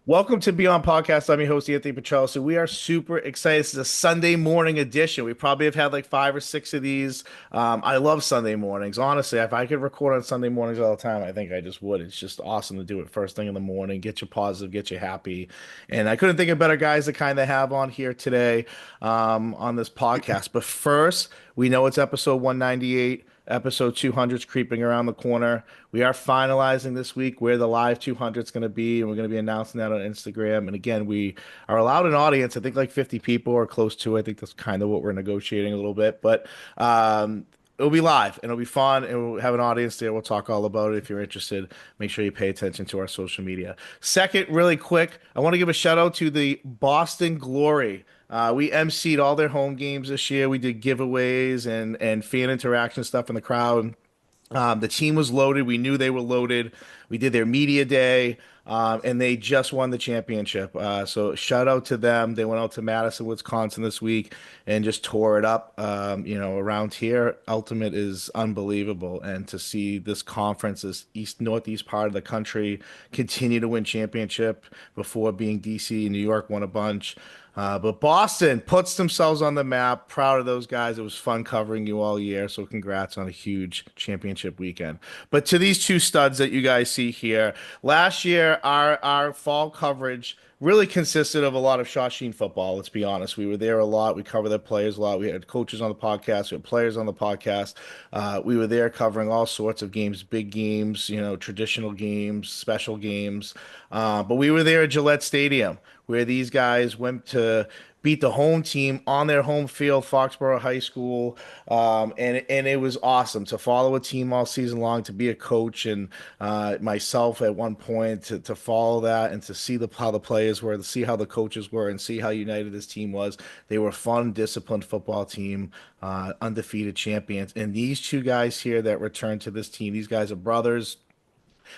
Welcome to Beyond Podcast. I'm your host, Anthony Petrello. So we are super excited. This is a Sunday morning edition. We probably have had like 5 or 6 of these. I love Sunday mornings. Honestly, if I could record on Sunday mornings all the time, I think I just would. It's just awesome to do it first thing in the morning, get you positive, get you happy. And I couldn't think of better guys to kind of have on here today on this podcast. But first, we know it's episode 198. Episode 200 is creeping around the corner. We are finalizing this week where the live 200 is going to be, and we're going to be announcing that on Instagram. And again, we are allowed an audience. I think like 50 people or close to. I think that's kind of what we're negotiating a little bit, but it'll be live and it'll be fun, and we'll have an audience there. We'll talk all about it. If you're interested, make sure you pay attention to our social media. Second, really quick, I want to give a shout out to the Boston Glory. We emceed all their home games this year. We did giveaways and fan interaction stuff in the crowd. The team was loaded. We knew they were loaded. We did their media day, and they just won the championship. So shout out to them. They went out to Madison, Wisconsin this week and just tore it up. Around here, Ultimate is unbelievable, and to see this conference, this northeast part of the country, continue to win championship before being DC and New York won a bunch. But Boston puts themselves on the map. Proud of those guys. It was fun covering you all year. So congrats on a huge championship weekend. But to these two studs that you guys see here, last year our fall coverage really consisted of a lot of Shawsheen football. Let's be honest. We were there a lot. We covered the players a lot. We had coaches on the podcast. We had players on the podcast. We were there covering all sorts of games, big games, traditional games, special games. But we were there at Gillette Stadium, where these guys went to beat the home team on their home field, Foxborough High School, and it was awesome to follow a team all season long, to be a coach and myself at one point to follow that and to see how the players were, to see how the coaches were, and see how united this team was. They were a fun, disciplined football team, undefeated champions, and these two guys here that returned to this team, these guys are brothers.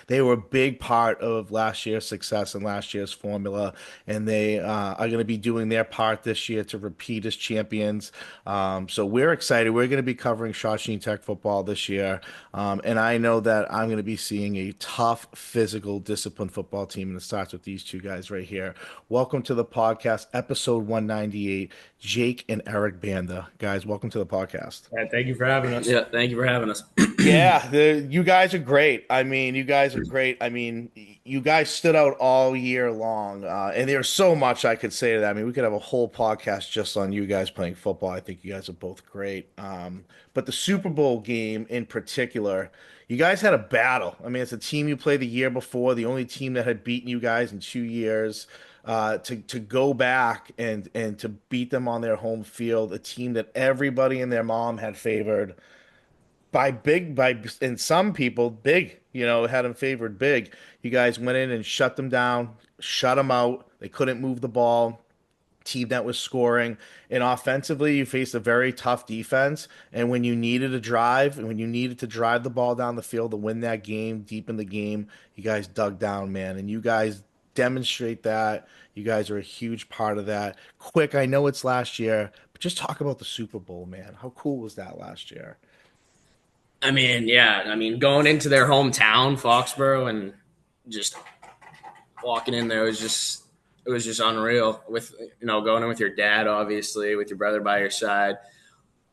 They were a big part of last year's success and last year's formula, and they are going to be doing their part this year to repeat as champions. So we're excited. We're going to be covering Shawsheen Tech football this year, and I know that I'm going to be seeing a tough, physical, disciplined football team, and it starts with these two guys right here. Welcome to the podcast, episode 198. Jake and Eric Banda, guys. Welcome to the podcast. Yeah, thank you for having us. Yeah, thank you for having us. Yeah, you guys are great. I mean, you guys are great. I mean, you guys stood out all year long, and there's so much I could say to that. I mean, we could have a whole podcast just on you guys playing football. I think you guys are both great. But the Super Bowl game in particular, you guys had a battle. I mean, it's a team you played the year before, the only team that had beaten you guys in 2 years. To go back and to beat them on their home field, a team that everybody and their mom had favored by and some people big, had them favored big. You guys went in and shut them down, shut them out. They couldn't move the ball. Team that was scoring, and offensively you faced a very tough defense, and when you needed a drive and when you needed to drive the ball down the field to win that game deep in the game, you guys dug down, man, and you guys demonstrate that. You guys are a huge part of that. Quick, I know it's last year, but just talk about the Super Bowl, man. How cool was that last year? Going into their hometown, Foxborough, and just walking in there it was just unreal. With going in with your dad, obviously, with your brother by your side.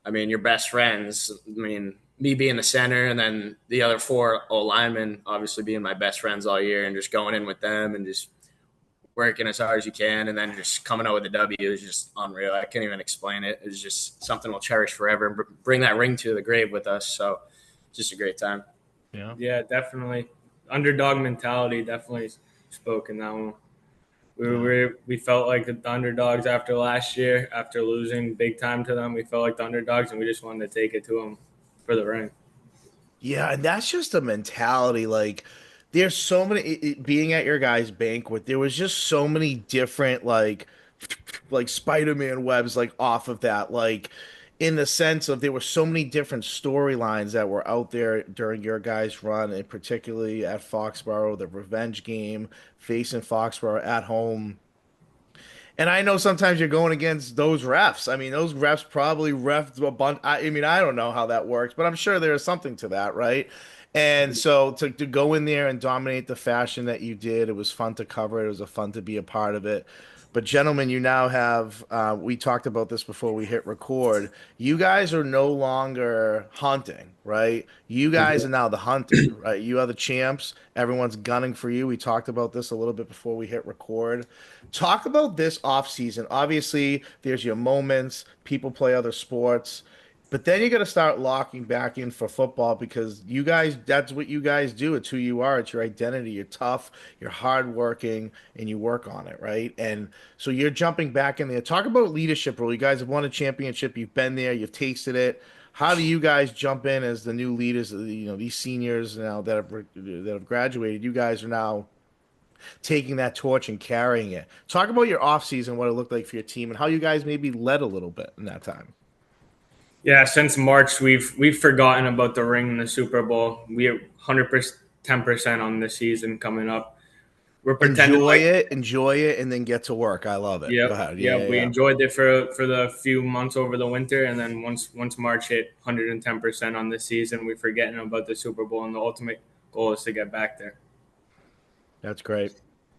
I mean, your best friends. I mean, me being the center, and then the other four O linemen, obviously being my best friends all year, and just going in with them and just working as hard as you can, and then just coming out with a W is just unreal. I can't even explain it. It's just something we'll cherish forever and bring that ring to the grave with us. So just a great time. Yeah, definitely. Underdog mentality definitely spoke in that one. We felt like the underdogs after last year, after losing big time to them. We felt like the underdogs, and we just wanted to take it to them for the ring. Yeah, and that's just a mentality. Like, there's so many being at your guys' banquet. There was just so many different like Spider-Man webs like off of that. Like, in the sense of there were so many different storylines that were out there during your guys' run, and particularly at Foxborough, the revenge game, facing Foxborough at home. And I know sometimes you're going against those refs. I mean, those refs probably refed a bunch. I mean, I don't know how that works, but I'm sure there is something to that, right? And so to go in there and dominate the fashion that you did, it was fun to cover it. It was a fun to be a part of it. But gentlemen, you now have, we talked about this before we hit record. You guys are no longer hunting, right? You guys are now the hunted, right? You are the champs. Everyone's gunning for you. We talked about this a little bit before we hit record. Talk about this off season. Obviously, there's your moments. People play other sports. But then you got to start locking back in for football because you guys, that's what you guys do. It's who you are. It's your identity. You're tough, you're hardworking, and you work on it, right? And so you're jumping back in there. Talk about leadership role. You guys have won a championship. You've been there. You've tasted it. How do you guys jump in as the new leaders? You know, these seniors now that have graduated. You guys are now taking that torch and carrying it. Talk about your off season, what it looked like for your team, and how you guys maybe led a little bit in that time. Yeah, since March, we've forgotten about the ring in the Super Bowl. We are 100%, 10% on the season coming up. We're pretending like, Enjoy it, and then get to work. I love it. Go yep, ahead. Yeah, yep. yeah, We yeah. enjoyed it for the few months over the winter, and then once March hit 110% on the season, we're forgetting about the Super Bowl, and the ultimate goal is to get back there. That's great.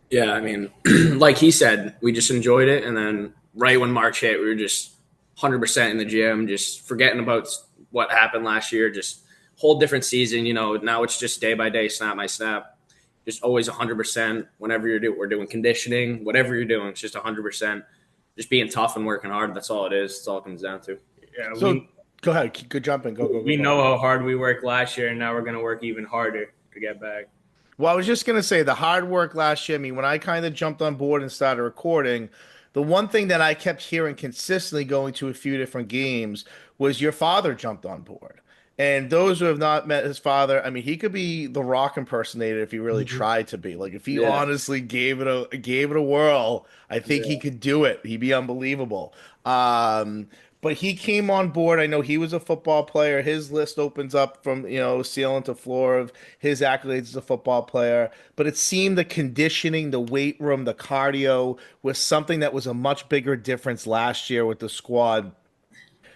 Yeah, I mean, like he said, we just enjoyed it, and then right when March hit, we were just 100% in the gym, just forgetting about what happened last year. Just whole different season. Now it's just day by day, snap by snap. Just always 100%. Whenever we're doing conditioning, whatever you're doing, it's just 100%. Just being tough and working hard. That's all it is. That's all it comes down to. Yeah, So go ahead. Good jumping. Go, go, go, we go know ahead. how hard we worked last year, and now we're gonna work even harder to get back. Well, I was just gonna say the hard work last year. I mean, when I kind of jumped on board and started recording, the one thing that I kept hearing consistently going to a few different games was your father jumped on board. And those who have not met his father, I mean, he could be the Rock impersonator if he really tried to be. Like if he Yeah. honestly gave it a whirl, I think he Yeah. could do it. He'd be unbelievable. But he came on board. I know he was a football player. His list opens up from, ceiling to floor of his accolades as a football player. But it seemed the conditioning, the weight room, the cardio was something that was a much bigger difference last year with the squad.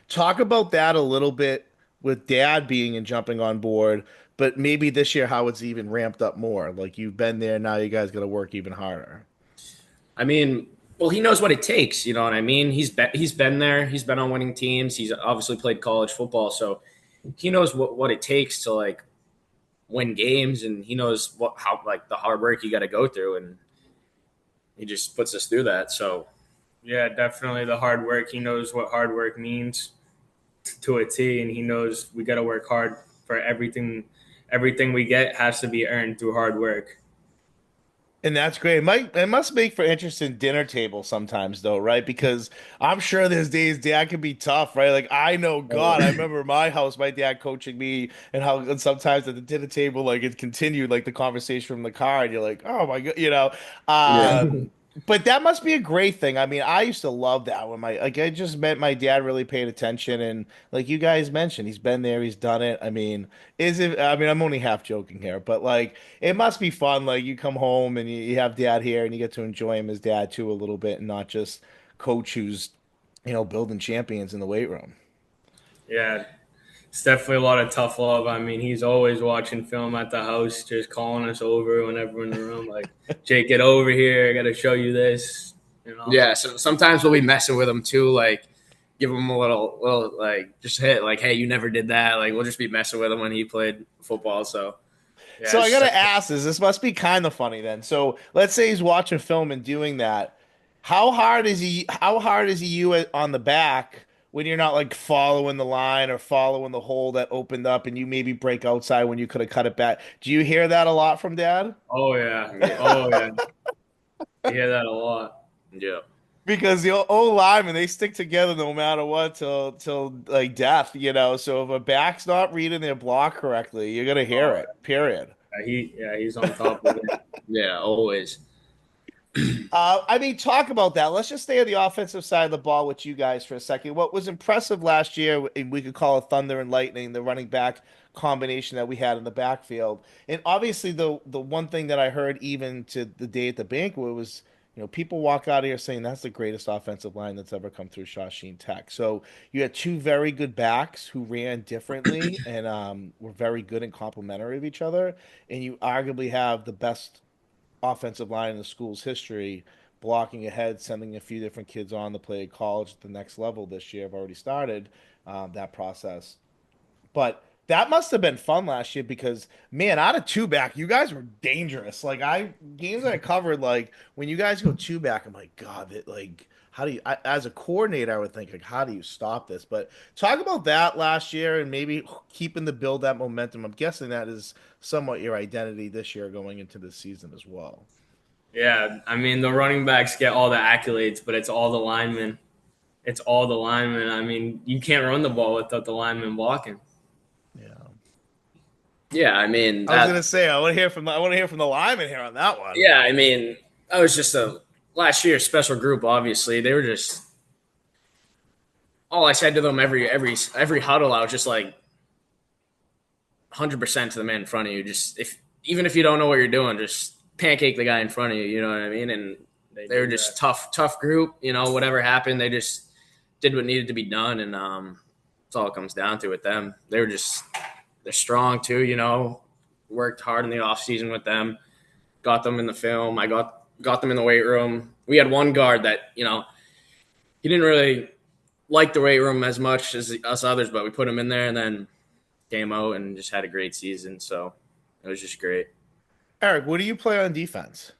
Talk about that a little bit with dad being and jumping on board, but maybe this year how it's even ramped up more. Like you've been there, now you guys got to work even harder. I mean, well, he knows what it takes. You know what I mean? He's been there. He's been on winning teams. He's obviously played college football, so he knows what it takes to like win games, and he knows how like the hard work you got to go through, and he just puts us through that. So Yeah, definitely the hard work. He knows what hard work means to a T, and he knows we got to work hard for everything. Everything we get has to be earned through hard work. And that's great. It must make for interesting dinner table sometimes, though, right? Because I'm sure there's days dad can be tough, right? Like I know, God, I remember my house, my dad coaching me, and how and sometimes at the dinner table, like it continued, like the conversation from the car, and you're like, oh my God, you know. yeah, But that must be a great thing. I mean, I used to love that when I just met my dad really paid attention, and like you guys mentioned, he's been there, he's done it. I mean, is it? I mean, I'm only half joking here, but like it must be fun. Like you come home and you have dad here, and you get to enjoy him as dad too a little bit, and not just coach who's building champions in the weight room. Yeah, it's definitely a lot of tough love. I mean, he's always watching film at the house, just calling us over whenever we're in the room. Like, Jake, get over here. I got to show you this. You know. yeah. So sometimes we'll be messing with him too, like give him a little like just hit like, hey, you never did that. Like we'll just be messing with him when he played football. So yeah, So I it's just gotta like, ask this must be kind of funny then. So let's say he's watching film and doing that. How hard is he you on the back when you're not like following the line or following the hole that opened up and you maybe break outside when you could have cut it back? Do you hear that a lot from dad? Oh yeah, yeah, oh yeah. You hear that a lot. yeah. Because the old linemen, they stick together no matter what till like death. So if a back's not reading their block correctly, you're gonna hear Oh it. Period. he's on top of it. Yeah, always. I mean, talk about that. Let's just stay on the offensive side of the ball with you guys for a second. What was impressive last year, and we could call it thunder and lightning, the running back combination that we had in the backfield. And obviously, the one thing that I heard even to the day at the banquet was People walk out of here saying that's the greatest offensive line that's ever come through Shawsheen Tech. So you had two very good backs who ran differently and were very good and complementary of each other, and you arguably have the best offensive line in the school's history, blocking ahead, sending a few different kids on to play at college at the next level this year. I've already started that process. But that must have been fun last year because man, out of two back, you guys were dangerous. Like games I covered, like when you guys go two back, I'm like, God, like how do you as a coordinator, I would think like how do you stop this? But talk about that last year and maybe keeping the build that momentum. I'm guessing that is somewhat your identity this year going into the season as well. Yeah, I mean the running backs get all the accolades, but it's all the linemen. It's all the linemen. I mean, you can't run the ball without the linemen blocking. Yeah. Yeah, I mean I was gonna that. say I want to hear from the lineman here on that one. Yeah, I mean that was just a last year's special group. Obviously, they were just all I said to them every huddle. I was just like 100% to the man in front of you. Just if even if you don't know what you're doing, just pancake the guy in front of you. You know what I mean? And They they were do just that. tough group. Whatever happened, they just did what needed to be done, and that's all it comes down to with them. They're strong too. Worked hard in the off season with them, got them in the film. I got them in the weight room. We had one guard that he didn't really like the weight room as much as us others, but we put him in there and then came out and just had a great season. So it was just great. Eric, what do you play on defense?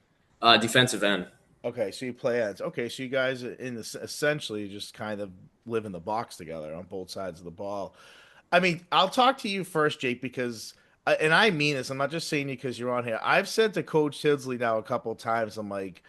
Defensive end. Okay, so you play ends. Okay, so you guys essentially just kind of live in the box together on both sides of the ball. I mean, I'll talk to you first, Jake, because and I mean this. I'm not just saying you because you're on here. I've said to Coach Tinsley now a couple of times. I'm like,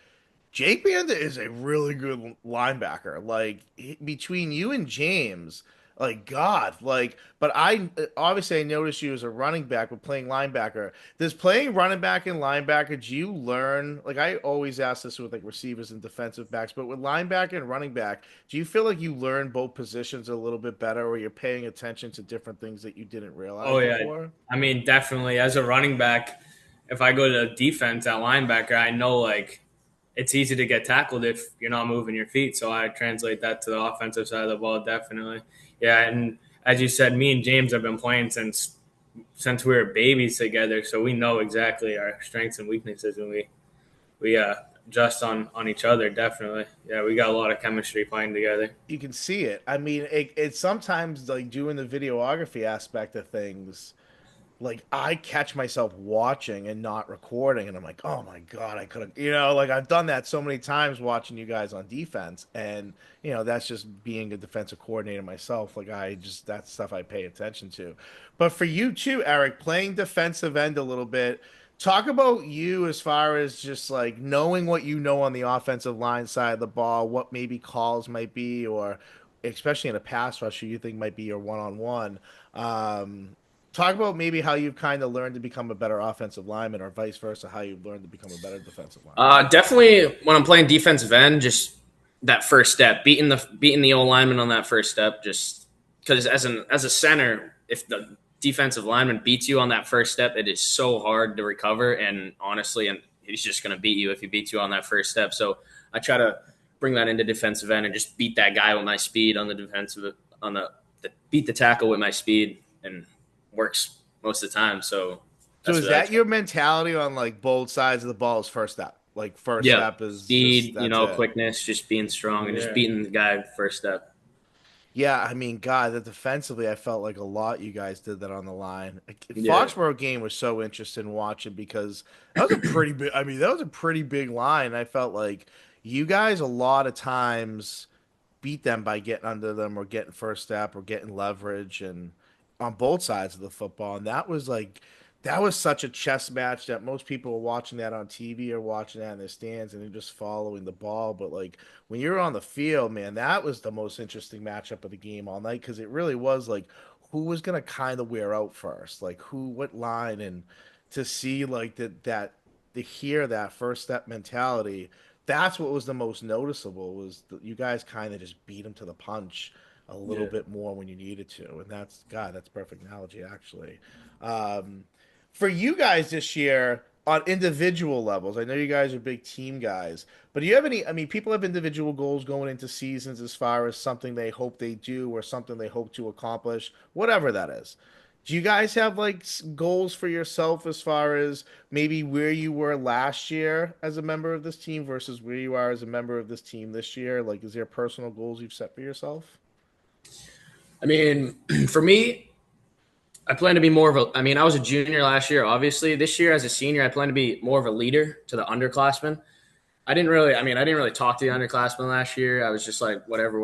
Jake Banda is a really good linebacker. Like between you and James, like God, like. But I obviously I noticed you as a running back, but playing linebacker. Does playing running back and linebacker, do you learn? Like I always ask this with like receivers and defensive backs, but with linebacker and running back, do you feel like you learn both positions a little bit better, or you're paying attention to different things that you didn't realize Oh yeah, before? I mean definitely as a running back, if I go to defense at linebacker, I know like it's easy to get tackled if you're not moving your feet. So I translate that to the offensive side of the ball definitely. Yeah, and as you said, me and James have been playing since we were babies together, so we know exactly our strengths and weaknesses, and we adjust on each other definitely. Yeah, we got a lot of chemistry playing together. You can see it. I mean, it's sometimes like doing the videography aspect of things. Like I catch myself watching and not recording, and I'm like, oh my God, I could have, like I've done that so many times watching you guys on defense, and that's just being a defensive coordinator myself. Like that's stuff I pay attention to. But for you too, Eric, playing defensive end a little bit, talk about you as far as just like knowing what you know on the offensive line side of the ball, what maybe calls might be, or especially in a pass rusher you think might be your one-on-one. Talk about maybe how you've kind of learned to become a better offensive lineman, or vice versa, how you've learned to become a better defensive lineman. Definitely when I'm playing defensive end, just that first step, beating the old lineman on that first step, just because as a center, if the defensive lineman beats you on that first step, it is so hard to recover. And honestly, and he's just going to beat you if he beats you on that first step. So I try to bring that into defensive end and just beat that guy with my speed on the defensive on the beat the tackle with my speed, and works most of the time. So So that's is what I that try. your mentality on like both sides of the ball is first step? Like first Yeah, step is just speed, that's it. quickness, just being strong and just Yeah. beating the guy first step. Yeah, I mean, God, that defensively, I felt like a lot you guys did that on the line. Yeah, Foxborough game was so interesting watching because that was a pretty big. I mean, that was a pretty big line. I felt like you guys a lot of times beat them by getting under them or getting first step or getting leverage and on both sides of the football. And that was such a chess match that most people are watching that on TV or watching that in the stands and they're just following the ball. But like when you're on the field, man, that was the most interesting matchup of the game all night because it really was like who was gonna kind of wear out first, like what line, and to see like to hear that first step mentality, that's what was the most noticeable was that you guys kind of just beat them to the punch a little Yeah. bit more when you needed to, and that's God, that's perfect analogy actually. Um, for you guys this year, on individual levels, I know you guys are big team guys, but do you have any? I mean, people have individual goals going into seasons as far as something they hope they do or something they hope to accomplish, whatever that is. Do you guys have like goals for yourself as far as maybe where you were last year as a member of this team versus where you are as a member of this team this year? Like, is there personal goals you've set for yourself? I mean, for me, I plan to be more of a. I mean, I was a junior last year. Obviously, this year as a senior, I plan to be more of a leader to the underclassmen. I didn't really. I mean, I didn't really talk to the underclassmen last year. I was just like, whatever,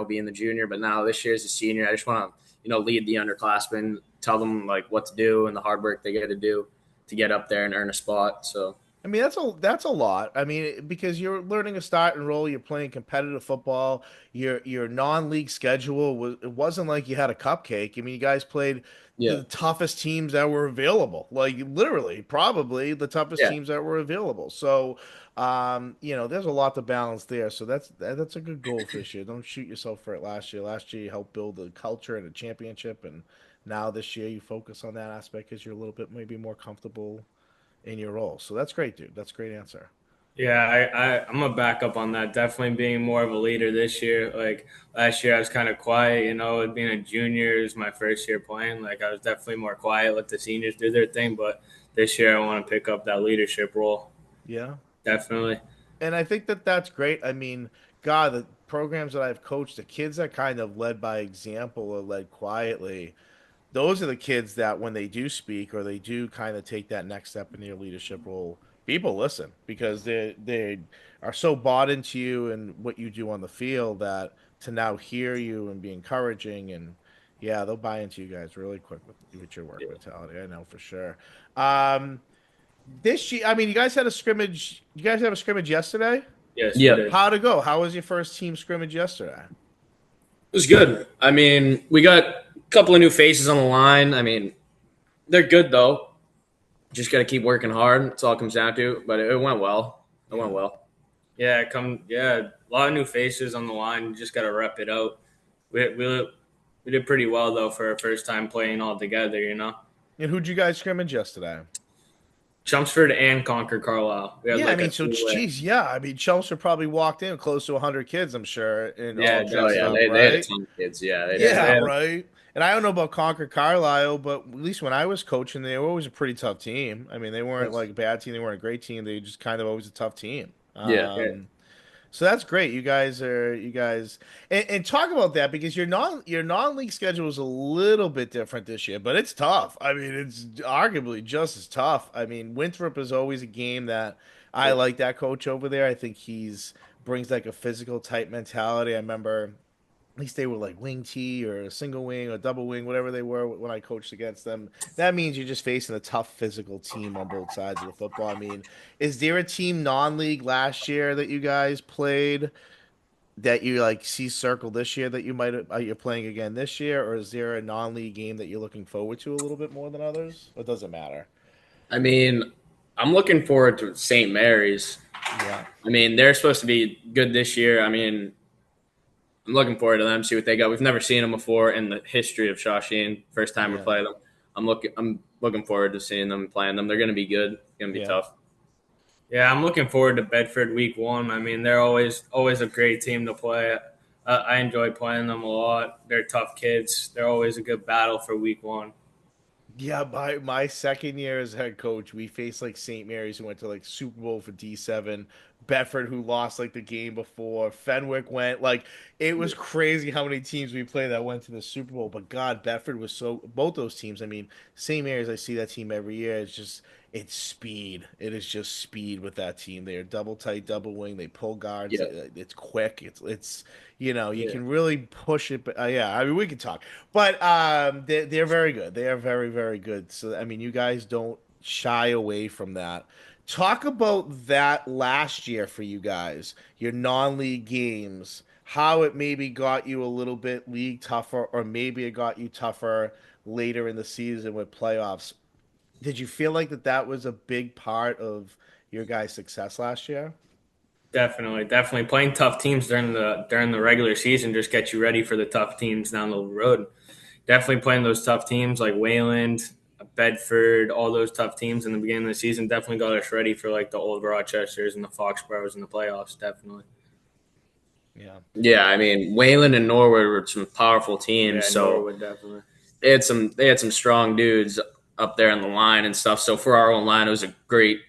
being the junior. But now this year as a senior, I just want to, lead the underclassmen, tell them like what to do and the hard work they got to do to get up there and earn a spot. So I mean, that's a lot. I mean, because you're learning a start and role, you're playing competitive football. Your non-league schedule was it wasn't like you had a cupcake. I mean, you guys played yeah, the toughest teams that were available. Like literally, probably the toughest yeah, teams that were available. So, there's a lot to balance there. So that's a good goal for this year. Don't shoot yourself for it last year. Last year you helped build the culture and a championship, and now this year you focus on that aspect because you're a little bit maybe more comfortable in your role. So that's great, dude. That's a great answer. Yeah, I'm a backup on that. Definitely being more of a leader this year. Like last year, I was kind of quiet. Being a junior is my first year playing. Like I was definitely more quiet, let the seniors do their thing. But this year, I want to pick up that leadership role. Yeah. Definitely. And I think that that's great. I mean, God, the programs that I've coached, the kids that kind of led by example or led quietly, those are the kids that when they do speak or they do kind of take that next step in their leadership role, people listen because they are so bought into you and what you do on the field that to now hear you and be encouraging and yeah, they'll buy into you guys really quick with your work yeah. mentality. I know for sure. Um, this year, I mean, you guys had a scrimmage. You guys have a scrimmage yesterday. Yes, we Yep. did. How'd it go? How was your first team scrimmage yesterday? It was good. I mean, we got a couple of new faces on the line. I mean, they're good though. Just got to keep working hard. That's all it comes down to. But it went well. It went Yeah. well. Yeah, a lot of new faces on the line. You just got to rep it out. We did pretty well though for our first time playing all together. And who'd you guys scrimmage yesterday? Chelmsford and Concord Carlisle. We had Yeah, I like a mean, so two-way. geez, yeah, I mean, Chelsea probably walked in close to 100 kids, I'm sure, and all Yeah, Oh dressed yeah, up, definitely. they had a right? ton of kids. Yeah, they did. Yeah, Yeah, they had right. And I don't know about Concord Carlisle, but at least when I was coaching, they were always a pretty tough team. I mean, they weren't like a bad team, they weren't a great team. They just kind of always a tough team. Yeah. yeah, So that's great. You guys and talk about that because your non-league schedule is a little bit different this year, but it's tough. I mean, it's arguably just as tough. I mean, Winthrop is always a game that I yeah. like that coach over there. I think he's brings like a physical type mentality. I remember at least they were like wing T or a single wing or double wing, whatever they were when I coached against them. That means you're just facing a tough physical team on both sides of the football. I mean, is there a team non-league last year that you guys played that you like see circle this year that you might you're playing again this year, or is there a non-league game that you're looking forward to a little bit more than others? Or it doesn't matter. I mean, I'm looking forward to St. Mary's. Yeah, I mean, they're supposed to be good this year. I mean, I'm looking forward to them. See what they got. We've never seen them before in the history of Shawsheen. First time we yeah, play them. I'm looking forward to seeing them playing them. They're going to be good. It's going to be yeah. tough. Yeah, I'm looking forward to Bedford week one. I mean, they're always a great team to play. I enjoy playing them a lot. They're tough kids. They're always a good battle for week one. Yeah, my second year as head coach, we faced like St. Mary's who went to like Super Bowl for D7, Bedford who lost like the game before, Fenwick went like it was crazy how many teams we played that went to the Super Bowl. But God, Bedford was so both those teams. I mean, St. Mary's, I see that team every year. It's speed. It is just speed with that team. They are double tight, double wing. They pull guards. Yeah. It's quick. It's you Yeah. can really push it. But yeah, I mean, we can talk. But they're very good. They are very, very good. So I mean, you guys don't shy away from that. Talk about that last year for you guys, your non-league games, how it maybe got you a little bit league tougher, or maybe it got you tougher later in the season with playoffs. Did you feel like that was a big part of your guys' success last year? Definitely playing tough teams during the regular season just gets you ready for the tough teams down the road. Definitely playing those tough teams like Wayland. Bedford, all those tough teams in the beginning of the season definitely got us ready for like the old Rochesters and the Foxboroughs in the playoffs. Definitely. Yeah. Yeah, I mean, Wayland and Norwood were some powerful teams, Yeah, so Norwood definitely. they had some strong dudes up there in the line and stuff. So for our own line, it was a great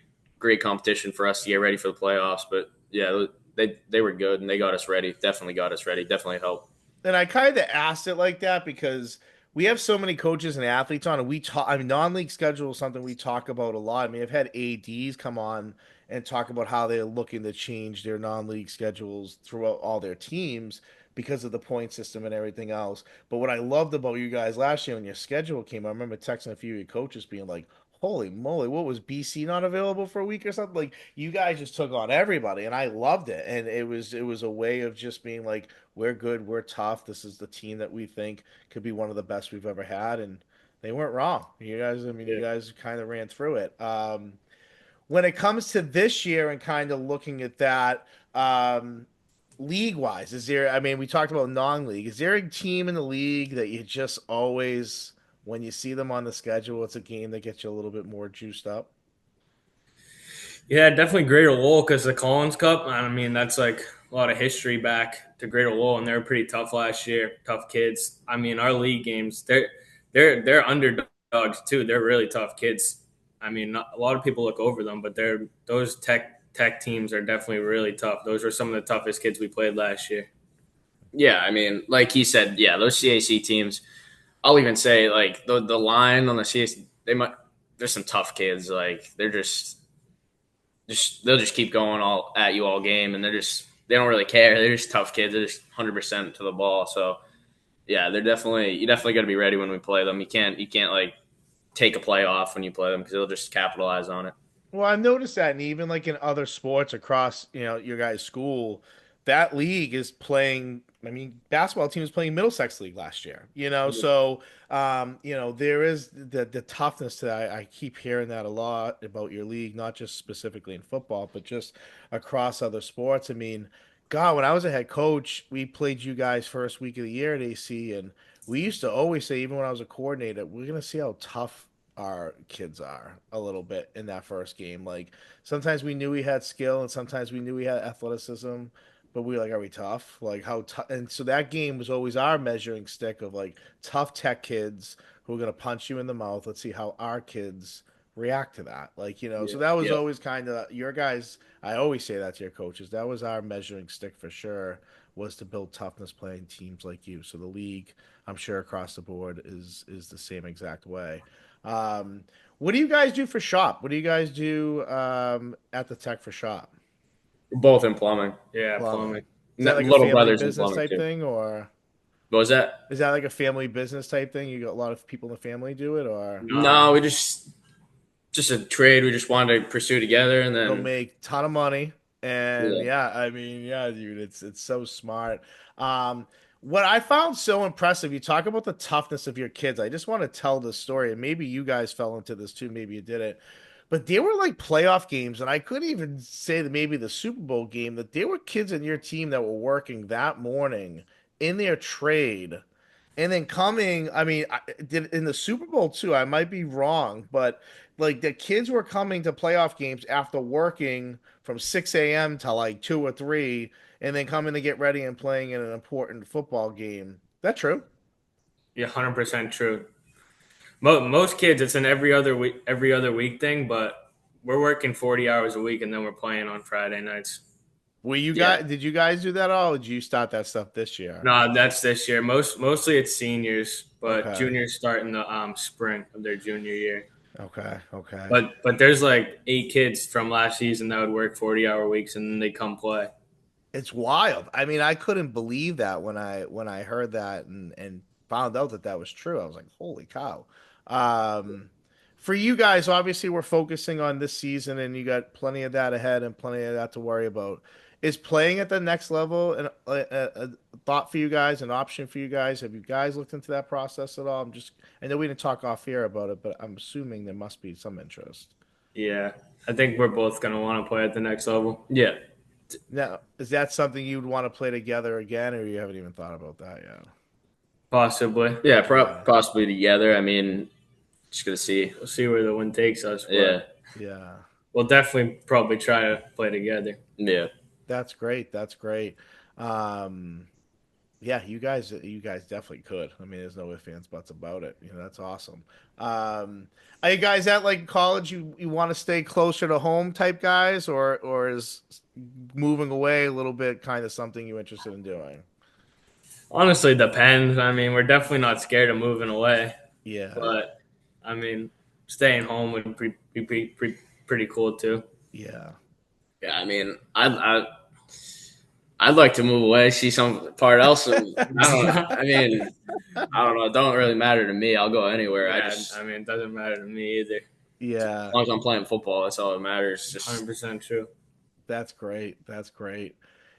competition for us to get ready for the playoffs. But yeah, they were good and they got us ready. Definitely got us ready. Definitely helped. And I kind of asked it like that because we have so many coaches and athletes on, and we talk. I mean, non-league schedule is something we talk about a lot. I mean, I've had ads come on and talk about how they're looking to change their non-league schedules throughout all their teams because of the point system and everything else. But what I loved about you guys last year when your schedule came, I remember texting a few of your coaches being like, "Holy moly, what was BC not available for a week or something?" Like you guys just took on everybody, and I loved it. And it was a way of just being like, we're good, we're tough. This is the team that we think could be one of the best we've ever had, and they weren't wrong. You guys, I mean, you Yeah. guys kind of ran through it. When it comes to this year and kind of looking at that, league wise, is there? I mean, we talked about non-league. Is there a team in the league that you just always, when you see them on the schedule, it's a game that gets you a little bit more juiced up? Yeah, definitely Greater Lowell because the Collins Cup. I mean, that's like a lot of history back to Greater Lowell, and they were pretty tough last year. Tough kids. I mean, our league games, they're underdogs too. They're really tough kids. I mean, a lot of people look over them, but those tech teams are definitely really tough. Those were some of the toughest kids we played last year. Yeah, I mean, like he said, yeah, those CAC teams. I'll even say like the line on the CAC, they might. There's some tough kids. Like they're just they'll just keep going all at you all game, and they don't really care. They're just tough kids. They're just 100% to the ball. So yeah, you definitely got to be ready when we play them. You can't like take a play off when you play them because they'll just capitalize on it. Well, I've noticed that, and even like in other sports across, your guys' school, that league is playing. I mean, basketball team was playing Middlesex League last year. So there is the toughness to that. I keep hearing that a lot about your league, not just specifically in football, but just across other sports. I mean, God, when I was a head coach, we played you guys first week of the year at AC, and we used to always say, even when I was a coordinator, we're gonna see how tough our kids are a little bit in that first game. Like sometimes we knew we had skill and sometimes we knew we had athleticism, but we were like, are we tough? Like how tough? And so that game was always our measuring stick of like tough tech kids who are gonna punch you in the mouth. Let's see how our kids react to that. Like, Yeah, so that was yeah. always kind of your guys. I always say that to your coaches. That was our measuring stick for sure, was to build toughness playing teams like you. So the league, I'm sure across the board is the same exact way. Um, what do you guys do for shop? What do you guys do at the tech for shop? We're both in plumbing. Yeah, Plumbing. plumbing. Is that like a Little family brothers in business plumbing type too. thing, or What was that? is that like a family business type thing? You got a lot of people in the family do it, or No, we just a trade we just wanted to pursue together, and they'll then make a ton of money. And yeah, yeah, I mean, yeah, dude, it's so smart. Um, what I found so impressive, you talk about the toughness of your kids. I just want to tell this story, and maybe you guys fell into this too, maybe you didn't. But there were like playoff games, and I couldn't even say that maybe the Super Bowl game, that there were kids in your team that were working that morning in their trade and then coming, I mean, did in the Super Bowl too. I might be wrong, but like the kids were coming to playoff games after working from 6 a.m. to like 2 or 3, and then coming to get ready and playing in an important football game. That true? Yeah, 100% true. Most kids, it's an every other week thing, but we're working 40 hours a week and then we're playing on Friday nights. Were you yeah. guys? Did you guys do that all? Or did you start that stuff this year? No, that's this year. Mostly it's seniors, but Okay, juniors start in the spring of their junior year. okay, okay. But there's like 8 kids from last season that would work 40-hour weeks and then they come play. It's wild. I mean, I couldn't believe that when I heard that and found out that that was true. I was like, "Holy cow!" Um, for you guys, obviously, we're focusing on this season, and you got plenty of that ahead and plenty of that to worry about. Is playing at the next level a thought for you guys, an option for you guys? Have you guys looked into that process at all? I know we didn't talk off here about it, but I'm assuming there must be some interest. Yeah, I think we're both gonna want to play at the next level. Yeah. Now, is that something you'd want to play together again, or you haven't even thought about that yet? Possibly. Yeah, Yeah. possibly together. I mean, Just gonna see. We'll see where the wind takes us, Yeah, but Yeah. we'll definitely probably try to play together. yeah, That's great. That's great. Um, yeah, you guys definitely could. I mean, there's no ifs, ands, buts about it. You know, that's awesome. Are you guys at like college? You want to stay closer to home type guys, or is moving away a little bit kind of something you're interested in doing? Honestly, depends. I mean, we're definitely not scared of moving away, Yeah, but I mean, staying home would be pretty cool too. yeah, yeah. I mean, I'd like to move away, see some part else. Of, I don't. I mean, I don't know. It don't really matter to me. I'll go anywhere. I Yeah, just I mean, it doesn't matter to me either. as yeah. long as I'm playing football, that's all that matters. Just 100% true. That's great. That's great.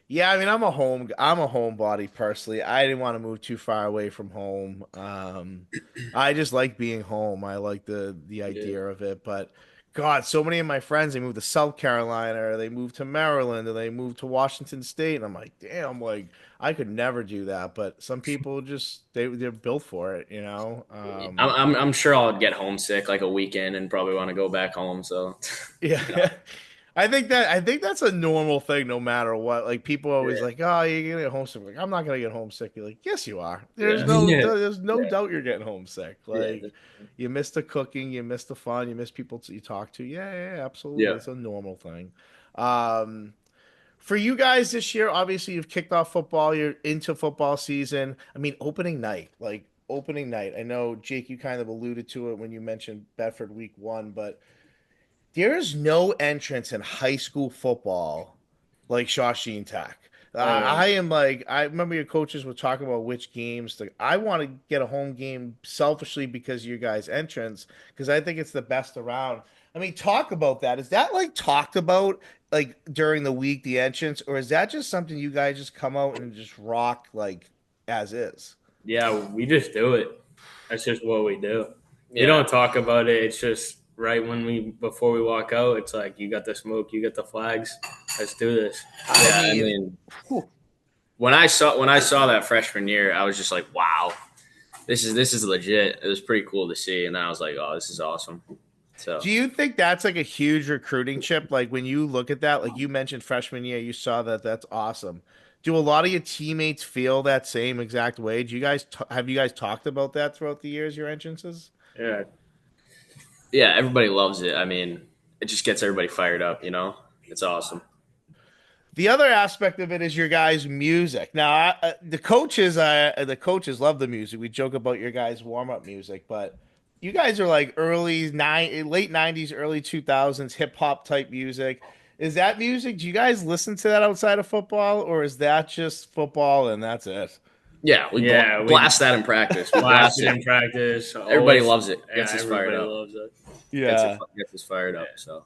Yeah, I mean, I'm a homebody personally. I didn't want to move too far away from home. I just like being home. I like the Yeah. idea of it. But God, so many of my friends they moved to South Carolina, or they moved to Maryland, or they moved to Washington State, and I'm like, damn, like I could never do that. But some people just they're built for it, you know. I'm sure I'll get homesick like a weekend and probably want to go back home. So, Yeah. you know, I think that's a normal thing no matter what. Like people are always yeah, like, "Oh, you're gonna get homesick." Like, I'm not gonna get homesick. You're like, "Yes, you are." yeah, Yeah. There's no yeah, doubt you're getting homesick. yeah, Like you miss the cooking, you miss the fun, you miss people you talk to. Yeah, absolutely. yeah. It's a normal thing. Um for you guys this year, obviously you've kicked off football, you're into football season. I mean, opening night. I know Jake, you kind of alluded to it when you mentioned Bedford week 1, but there is no entrance in high school football like Shawsheen Tech. Oh yeah. I am like, I remember your coaches were talking about which games. I want to get a home game selfishly because of your guys' entrance, because I think it's the best around. I mean, talk about that. Is that like talked about like during the week, the entrance, or is that just something you guys just come out and just rock like as is? Yeah, we just do it. That's just what we do. We Yeah. don't talk about it. It's just right when before we walk out, it's like you got the smoke, you got the flags. Let's do this. I Yeah, I mean, mean, whew, when I saw that freshman year, I was just like, wow, this is legit. It was pretty cool to see, and then I was like, oh, this is awesome. So do you think that's like a huge recruiting chip? Like when you look at that, like you mentioned freshman year, you saw that that's awesome. Do a lot of your teammates feel that same exact way? Do you guys have you guys talked about that throughout the years, your entrances? Yeah, yeah, everybody loves it. I mean, it just gets everybody fired up. It's awesome. The other aspect of it is your guys' music. Now, the coaches love the music. We joke about your guys' warm up music, but you guys are like late '90s, early 2000s hip hop type music. Is that music? Do you guys listen to that outside of football, or is that just football and that's it? Yeah, we yeah. We blast that in practice. We blast blast it it. in practice. Everybody Always. loves it. Yeah, Gets us fired everybody up. loves it. Yeah. Gets us fired up. So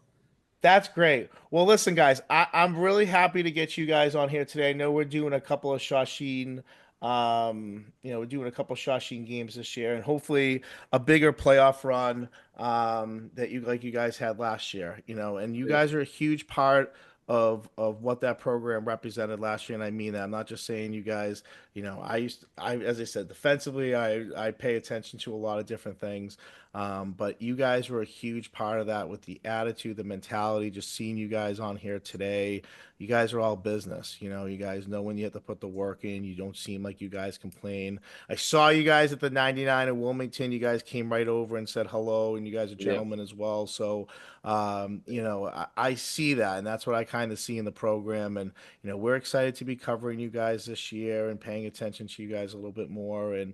That's great. Well, listen, guys, I'm really happy to get you guys on here today. I know we're doing a couple of Shawsheen, we're doing a couple of Shawsheen games this year, and hopefully a bigger playoff run that you guys had last year. And you yeah, guys are a huge part of what that program represented last year, and I mean that. I'm not just saying you guys. As I said, defensively, I pay attention to a lot of different things. But you guys were a huge part of that with the attitude, the mentality, just seeing you guys on here today. You guys are all business. You guys know when you have to put the work in. You don't seem like you guys complain. I saw you guys at the 99 in Wilmington. You guys came right over and said hello, and you guys are yeah, gentlemen as well. So, I see that, and that's what I kind of see in the program. And, we're excited to be covering you guys this year and paying attention to you guys a little bit more. And,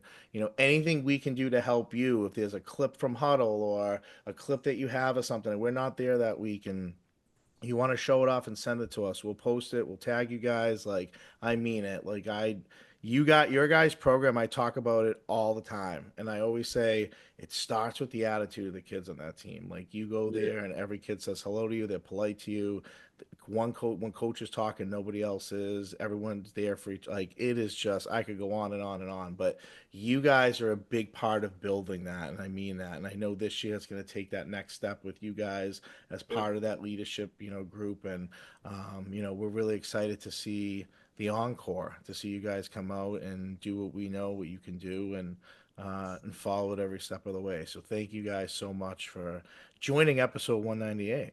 anything we can do to help you, if there's a clip from Huddle or a clip that you have or something, and we're not there that week, and you want to show it off and send it to us, we'll post it, we'll tag you guys. Like, I mean it. Like, you got your guys' program. I talk about it all the time, and I always say it starts with the attitude of the kids on that team. Like, you go yeah, there and every kid says hello to you, they're polite to you. When coach is talking, nobody else is. Everyone's there for each. Like, it is just, I could go on and on and on, but you guys are a big part of building that, and I mean that. And I know this year it's going to take that next step with you guys as part of that leadership, group. And we're really excited to see the encore, to see you guys come out and do what we know what you can do. And and follow it every step of the way. So thank you guys so much for joining episode 198.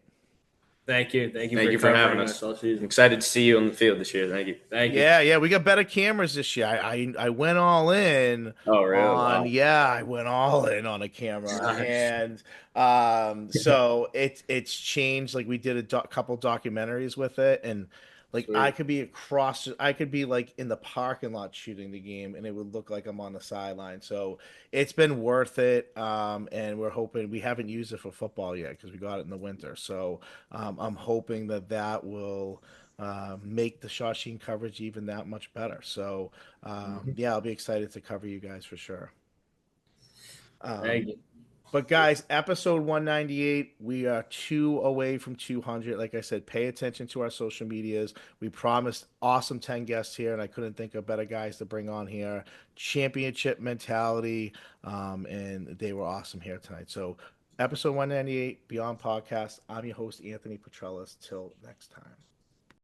Thank you. Thank you Thank for you for having covering us. us all I'm season. excited to see you on the field this year. Thank you. Thank you. Yeah, we got better cameras this year. I went all in Oh, really? on Wow. I went all in on a camera, Nice. and so it's changed. Like we did a couple documentaries with it, and like Sweet. I could be like in the parking lot shooting the game, and it would look like I'm on the sideline. So it's been worth it, and we're hoping we haven't used it for football yet because we got it in the winter. So I'm hoping that will make the Shawsheen coverage even that much better. So yeah, I'll be excited to cover you guys for sure. Thank you. But guys, episode 198, we are 2 away from 200. Like I said, pay attention to our social medias. We promised awesome 10 guests here, and I couldn't think of better guys to bring on here. Championship mentality, and they were awesome here tonight. So episode 198, Beyond Podcast. I'm your host, Anthony Petrellis. Till next time.